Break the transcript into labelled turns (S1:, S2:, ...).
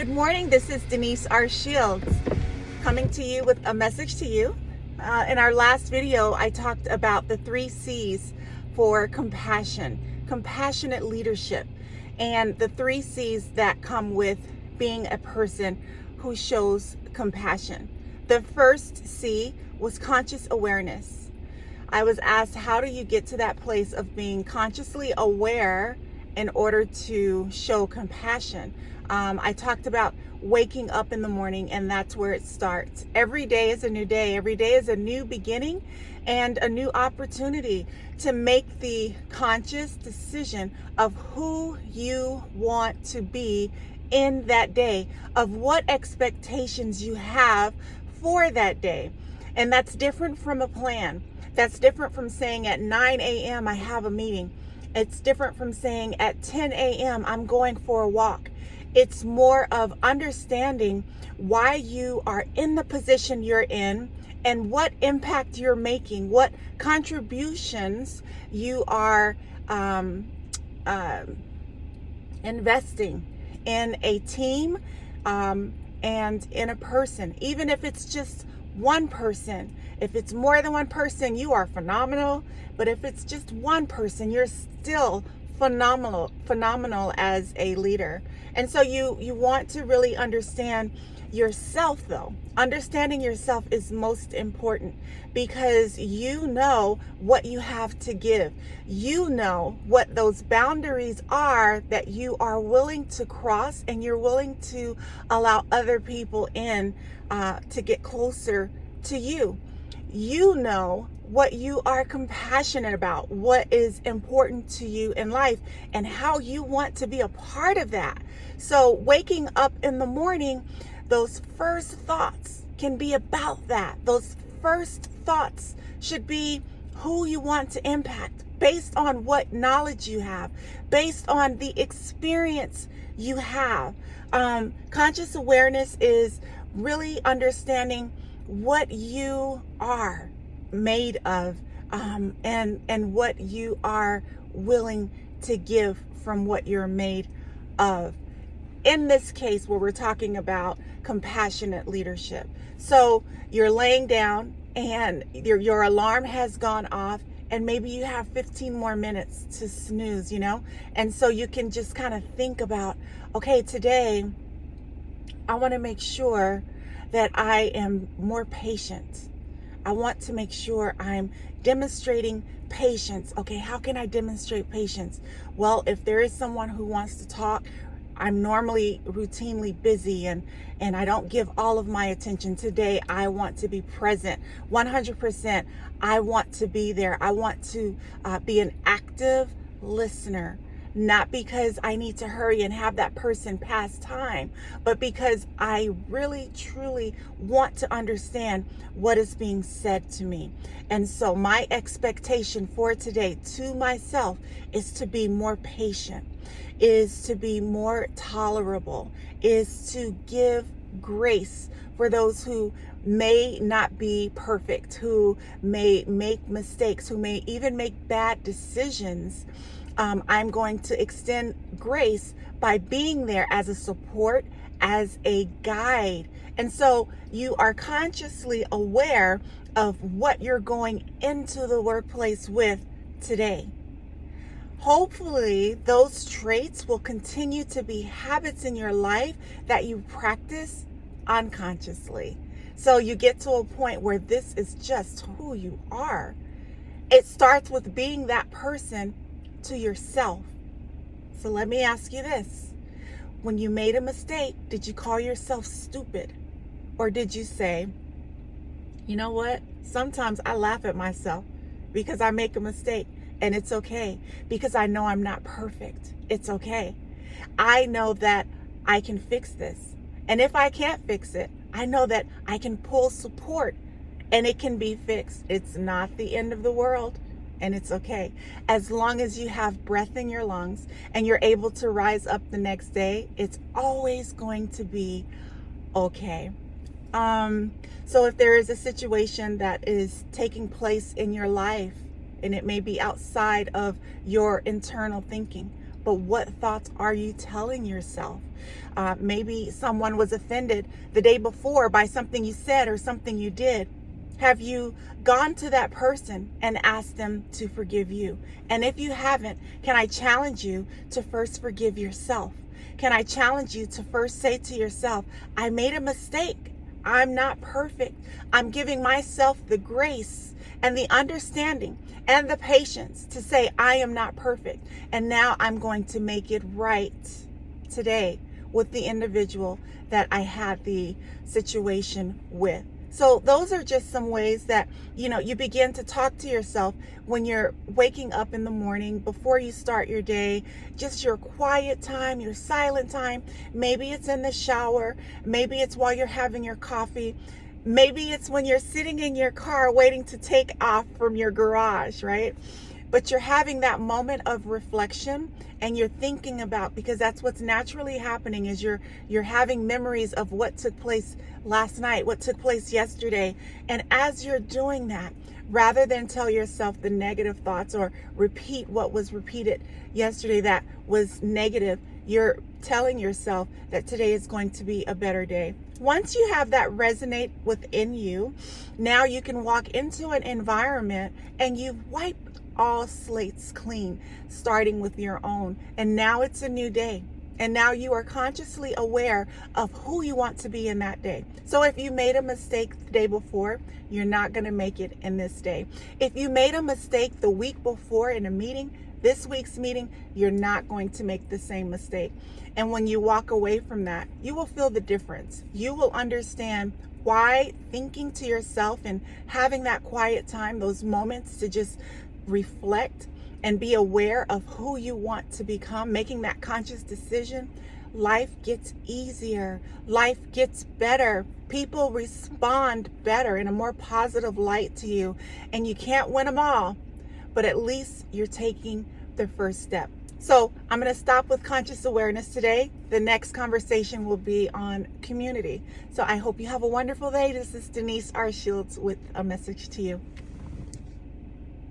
S1: Good morning. This is Denise R. Shields coming to you with a message to you. In our last video, I talked about the 3 C's for compassion, compassionate leadership, and the 3 C's that come with being a person who shows compassion. The first C was conscious awareness. I was asked, how do you get to that place of being consciously aware in order to show compassion? I talked about waking up in the morning, and that's where it starts. Every day is a new day. Every day is a new beginning and a new opportunity to make the conscious decision of who you want to be in that day, of what expectations you have for that day. And that's different from a plan. That's different from saying at 9 a.m. I have a meeting. It's different from saying at 10 a.m. I'm going for a walk. It's more of understanding why you are in the position you're in and what impact you're making, what contributions you are investing in a team and in a person. Even if it's just one person. If it's more than one person, you are phenomenal. But if it's just one person, you're still phenomenal as a leader. And so you want to really understand yourself, though. Understanding yourself is most important because you know what you have to give. You know what those boundaries are that you are willing to cross, and you're willing to allow other people in to get closer to you. You know what you are compassionate about, what is important to you in life, and how you want to be a part of that. So waking up in the morning, those first thoughts can be about that. Those first thoughts should be who you want to impact based on what knowledge you have, based on the experience you have. Conscious awareness is really understanding what you are made of, and what you are willing to give from what you're made of. In this case, where we're talking about compassionate leadership. So you're laying down and your alarm has gone off, and maybe you have 15 more minutes to snooze, and so you can just kind of think about, okay, today I want to make sure that I am more patient. I want to make sure I'm demonstrating patience. Okay, how can I demonstrate patience? Well, if there is someone who wants to talk, I'm normally routinely busy and I don't give all of my attention. Today, I want to be present 100%. I want to be there. I want to be an active listener. Not because I need to hurry and have that person pass time, but because I really, truly want to understand what is being said to me. And so my expectation for today to myself is to be more patient, is to be more tolerable, is to give grace for those who may not be perfect, who may make mistakes, who may even make bad decisions. I'm going to extend grace by being there as a support, as a guide. And so you are consciously aware of what you're going into the workplace with today. Hopefully, those traits will continue to be habits in your life that you practice unconsciously. So you get to a point where this is just who you are. It starts with being that person to yourself. So let me ask you this. When you made a mistake, did you call yourself stupid? Or did you say, you know what? Sometimes I laugh at myself because I make a mistake, and it's okay because I know I'm not perfect. It's okay. I know that I can fix this. And if I can't fix it, I know that I can pull support and it can be fixed. It's not the end of the world. And it's okay. As long as you have breath in your lungs and you're able to rise up the next day, it's always going to be okay. So if there is a situation that is taking place in your life, and it may be outside of your internal thinking, but what thoughts are you telling yourself? Maybe someone was offended the day before by something you said or something you did. Have you gone to that person and asked them to forgive you? And if you haven't, can I challenge you to first forgive yourself? Can I challenge you to first say to yourself, I made a mistake. I'm not perfect. I'm giving myself the grace and the understanding and the patience to say, I am not perfect. And now I'm going to make it right today with the individual that I had the situation with. So those are just some ways that, you begin to talk to yourself when you're waking up in the morning, before you start your day, just your quiet time, your silent time. Maybe it's in the shower. Maybe it's while you're having your coffee. Maybe it's when you're sitting in your car waiting to take off from your garage, right? But you're having that moment of reflection and you're thinking about, because that's what's naturally happening, is you're having memories of what took place last night, what took place yesterday. And as you're doing that, rather than tell yourself the negative thoughts or repeat what was repeated yesterday that was negative, you're telling yourself that today is going to be a better day. Once you have that resonate within you, now you can walk into an environment and you've wiped all slates clean, starting with your own. And now it's a new day. And now you are consciously aware of who you want to be in that day. So if you made a mistake the day before, you're not going to make it in this day. If you made a mistake the week before in a meeting, this week's meeting, you're not going to make the same mistake. And when you walk away from that, you will feel the difference. You will understand why thinking to yourself and having that quiet time, those moments to just reflect and be aware of who you want to become, making that conscious decision, life gets easier, life gets better. People respond better in a more positive light to you. And you can't win them all, but at least you're taking the first step. So I'm going to stop with conscious awareness today. The next conversation will be on community. So I hope you have a wonderful day. This is Denise R. Shields with a message to you.